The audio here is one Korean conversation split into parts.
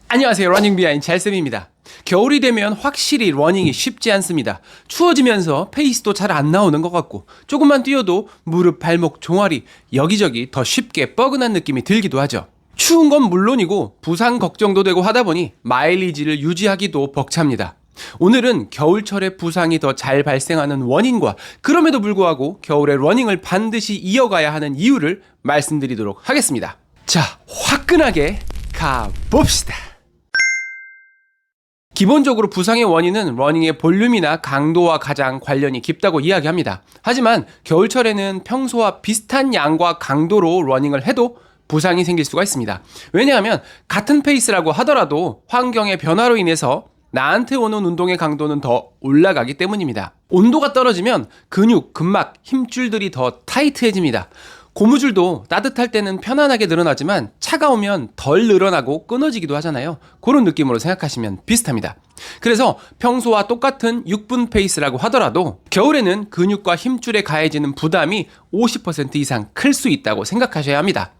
안녕하세요. 러닝 비하인드 잘쌤입니다. 겨울이 되면 확실히 러닝이 쉽지 않습니다. 추워지면서 페이스도 잘 안 나오는 것 같고 조금만 뛰어도 무릎, 발목, 종아리 여기저기 더 쉽게 뻐근한 느낌이 들기도 하죠. 추운 건 물론이고 부상 걱정도 되고 하다 보니 마일리지를 유지하기도 벅찹니다. 오늘은 겨울철에 부상이 더 잘 발생하는 원인과 그럼에도 불구하고 겨울에 러닝을 반드시 이어가야 하는 이유를 말씀드리도록 하겠습니다. 자, 화끈하게 가봅시다. 기본적으로 부상의 원인은 러닝의 볼륨이나 강도와 가장 관련이 깊다고 이야기합니다. 하지만 겨울철에는 평소와 비슷한 양과 강도로 러닝을 해도 부상이 생길 수가 있습니다. 왜냐하면 같은 페이스라고 하더라도 환경의 변화로 인해서 나한테 오는 운동의 강도는 더 올라가기 때문입니다. 온도가 떨어지면 근육, 근막, 힘줄들이 더 타이트해집니다. 고무줄도 따뜻할 때는 편안하게 늘어나지만 차가우면 덜 늘어나고 끊어지기도 하잖아요. 그런 느낌으로 생각하시면 비슷합니다. 그래서 평소와 똑같은 6분 페이스라고 하더라도 겨울에는 근육과 힘줄에 가해지는 부담이 50% 이상 클 수 있다고 생각하셔야 합니다.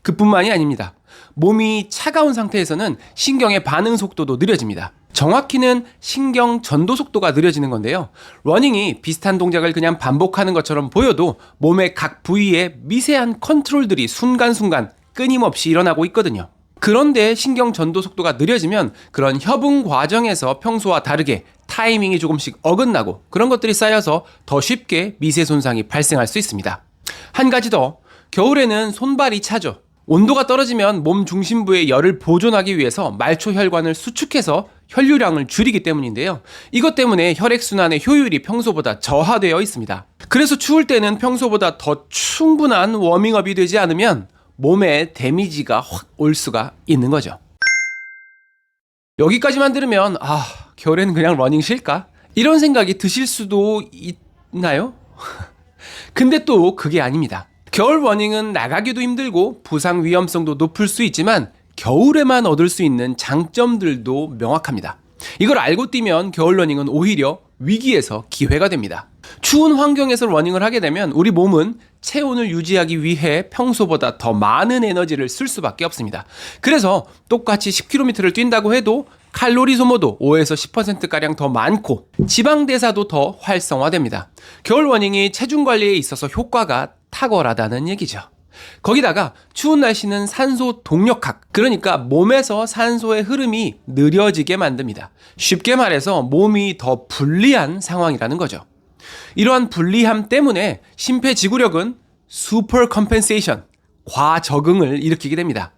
그뿐만이 아닙니다. 몸이 차가운 상태에서는 신경의 반응 속도도 느려집니다. 정확히는 신경 전도 속도가 느려지는 건데요. 러닝이 비슷한 동작을 그냥 반복하는 것처럼 보여도 몸의 각 부위에 미세한 컨트롤들이 순간순간 끊임없이 일어나고 있거든요. 그런데 신경 전도 속도가 느려지면 그런 협응 과정에서 평소와 다르게 타이밍이 조금씩 어긋나고 그런 것들이 쌓여서 더 쉽게 미세 손상이 발생할 수 있습니다. 한 가지 더, 겨울에는 손발이 차죠. 온도가 떨어지면 몸 중심부의 열을 보존하기 위해서 말초 혈관을 수축해서 혈류량을 줄이기 때문인데요. 이것 때문에 혈액순환의 효율이 평소보다 저하되어 있습니다. 그래서 추울 때는 평소보다 더 충분한 워밍업이 되지 않으면 몸에 데미지가 확 올 수가 있는 거죠. 여기까지만 들으면 겨울에는 그냥 러닝 쉴까? 이런 생각이 드실 수도 있나요? 근데 또 그게 아닙니다. 겨울 러닝은 나가기도 힘들고 부상 위험성도 높을 수 있지만 겨울에만 얻을 수 있는 장점들도 명확합니다. 이걸 알고 뛰면 겨울 러닝은 오히려 위기에서 기회가 됩니다. 추운 환경에서 러닝을 하게 되면 우리 몸은 체온을 유지하기 위해 평소보다 더 많은 에너지를 쓸 수밖에 없습니다. 그래서 똑같이 10km를 뛴다고 해도 칼로리 소모도 5에서 10%가량 더 많고 지방 대사도 더 활성화됩니다. 겨울 러닝이 체중 관리에 있어서 효과가 탁월하다는 얘기죠. 거기다가 추운 날씨는 산소 동력학, 그러니까 몸에서 산소의 흐름이 느려지게 만듭니다. 쉽게 말해서 몸이 더 불리한 상황이라는 거죠. 이러한 불리함 때문에 심폐지구력은 슈퍼 컴펜세이션, 과적응을 일으키게 됩니다.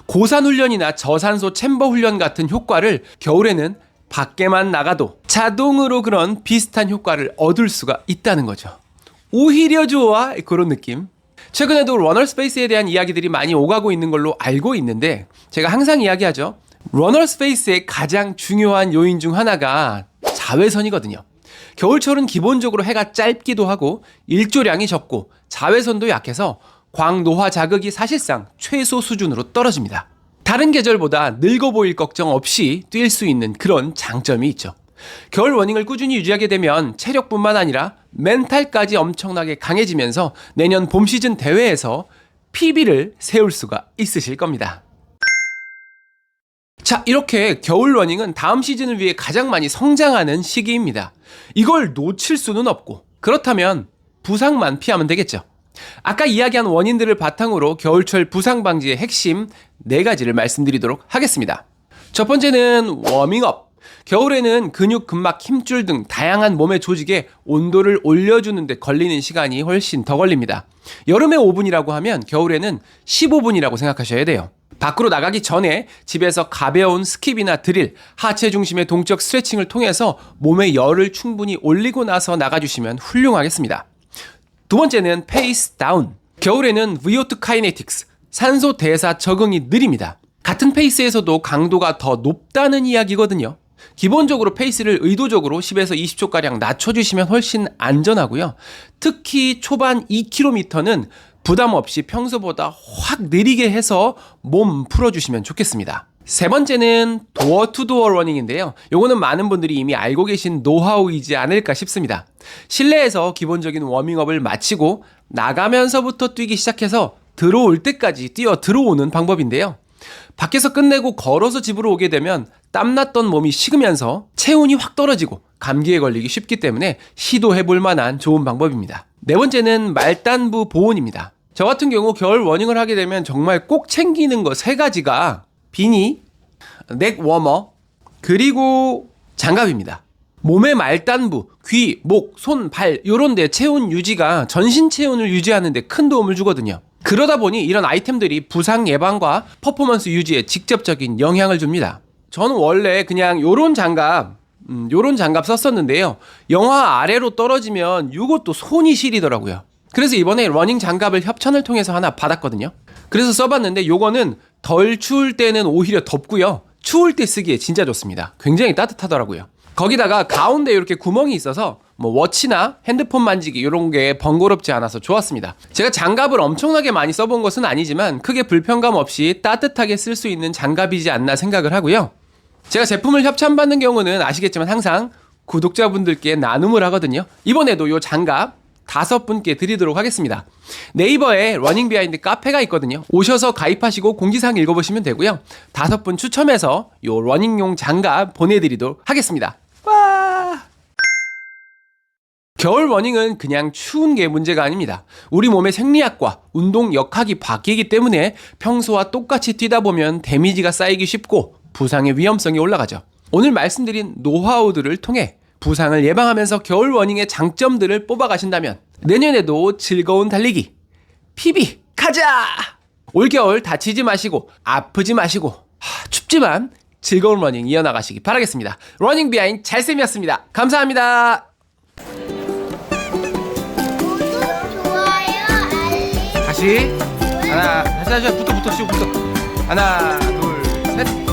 고산 훈련이나 저산소 챔버 훈련 같은 효과를 겨울에는 밖에만 나가도 자동으로 그런 비슷한 효과를 얻을 수가 있다는 거죠. 오히려 좋아, 그런 느낌. 최근에도 러너스페이스에 대한 이야기들이 많이 오가고 있는 걸로 알고 있는데 제가 항상 이야기하죠. 러너스페이스의 가장 중요한 요인 중 하나가 자외선이거든요. 겨울철은 기본적으로 해가 짧기도 하고 일조량이 적고 자외선도 약해서 광노화 자극이 사실상 최소 수준으로 떨어집니다. 다른 계절보다 늙어 보일 걱정 없이 뛸 수 있는 그런 장점이 있죠. 겨울 러닝을 꾸준히 유지하게 되면 체력뿐만 아니라 멘탈까지 엄청나게 강해지면서 내년 봄 시즌 대회에서 PB를 세울 수가 있으실 겁니다. 자, 이렇게 겨울 러닝은 다음 시즌을 위해 가장 많이 성장하는 시기입니다. 이걸 놓칠 수는 없고 그렇다면 부상만 피하면 되겠죠. 아까 이야기한 원인들을 바탕으로 겨울철 부상 방지의 핵심 4가지를 말씀드리도록 하겠습니다. 첫 번째는 워밍업. 겨울에는 근육, 근막, 힘줄 등 다양한 몸의 조직에 온도를 올려주는 데 걸리는 시간이 훨씬 더 걸립니다. 여름에 5분이라고 하면 겨울에는 15분이라고 생각하셔야 돼요. 밖으로 나가기 전에 집에서 가벼운 스킵이나 드릴, 하체 중심의 동적 스트레칭을 통해서 몸의 열을 충분히 올리고 나서 나가주시면 훌륭하겠습니다. 두 번째는 페이스 다운. 겨울에는 VO2 카이네틱스, 산소 대사 적응이 느립니다. 같은 페이스에서도 강도가 더 높다는 이야기거든요. 기본적으로 페이스를 의도적으로 10에서 20초가량 낮춰주시면 훨씬 안전하고요. 특히 초반 2km는 부담 없이 평소보다 확 느리게 해서 몸 풀어주시면 좋겠습니다. 세 번째는 도어 투 도어 러닝인데요. 요거는 많은 분들이 이미 알고 계신 노하우이지 않을까 싶습니다. 실내에서 기본적인 워밍업을 마치고 나가면서부터 뛰기 시작해서 들어올 때까지 뛰어 들어오는 방법인데요. 밖에서 끝내고 걸어서 집으로 오게 되면 땀났던 몸이 식으면서 체온이 확 떨어지고 감기에 걸리기 쉽기 때문에 시도해볼 만한 좋은 방법입니다. 네 번째는 말단부 보온입니다. 저 같은 경우 겨울 러닝을 하게 되면 정말 꼭 챙기는 거 3가지가 비니, 넥 워머, 그리고 장갑입니다. 몸의 말단부, 귀, 목, 손, 발 요런 데 체온 유지가 전신 체온을 유지하는 데 큰 도움을 주거든요. 그러다 보니 이런 아이템들이 부상 예방과 퍼포먼스 유지에 직접적인 영향을 줍니다. 저는 원래 그냥 요런 장갑 썼었는데요. 영하 아래로 떨어지면 요것도 손이 시리더라고요. 그래서 이번에 러닝 장갑을 협찬을 통해서 하나 받았거든요. 그래서 써봤는데 요거는 덜 추울 때는 오히려 덥고요. 추울 때 쓰기에 진짜 좋습니다. 굉장히 따뜻하더라고요. 거기다가 가운데 이렇게 구멍이 있어서 뭐 워치나 핸드폰 만지기 이런 게 번거롭지 않아서 좋았습니다. 제가 장갑을 엄청나게 많이 써본 것은 아니지만 크게 불편감 없이 따뜻하게 쓸 수 있는 장갑이지 않나 생각을 하고요. 제가 제품을 협찬받는 경우는 아시겠지만 항상 구독자분들께 나눔을 하거든요. 이번에도 이 장갑 5분께 드리도록 하겠습니다. 네이버에 러닝 비하인드 카페가 있거든요. 오셔서 가입하시고 공지사항 읽어보시면 되고요. 5분 추첨해서 이 러닝용 장갑 보내드리도록 하겠습니다. 와! 겨울 러닝은 그냥 추운 게 문제가 아닙니다. 우리 몸의 생리학과 운동 역학이 바뀌기 때문에 평소와 똑같이 뛰다 보면 데미지가 쌓이기 쉽고 부상의 위험성이 올라가죠. 오늘 말씀드린 노하우들을 통해 부상을 예방하면서 겨울 러닝의 장점들을 뽑아가신다면 내년에도 즐거운 달리기 PB 가자! 올겨울 다치지 마시고 아프지 마시고 춥지만 즐거운 러닝 이어나가시기 바라겠습니다. 러닝 비하인드 잘쌤이었습니다. 감사합니다. 구독, 좋아요, 알림. 다시 하나 붙어 하나 둘 셋.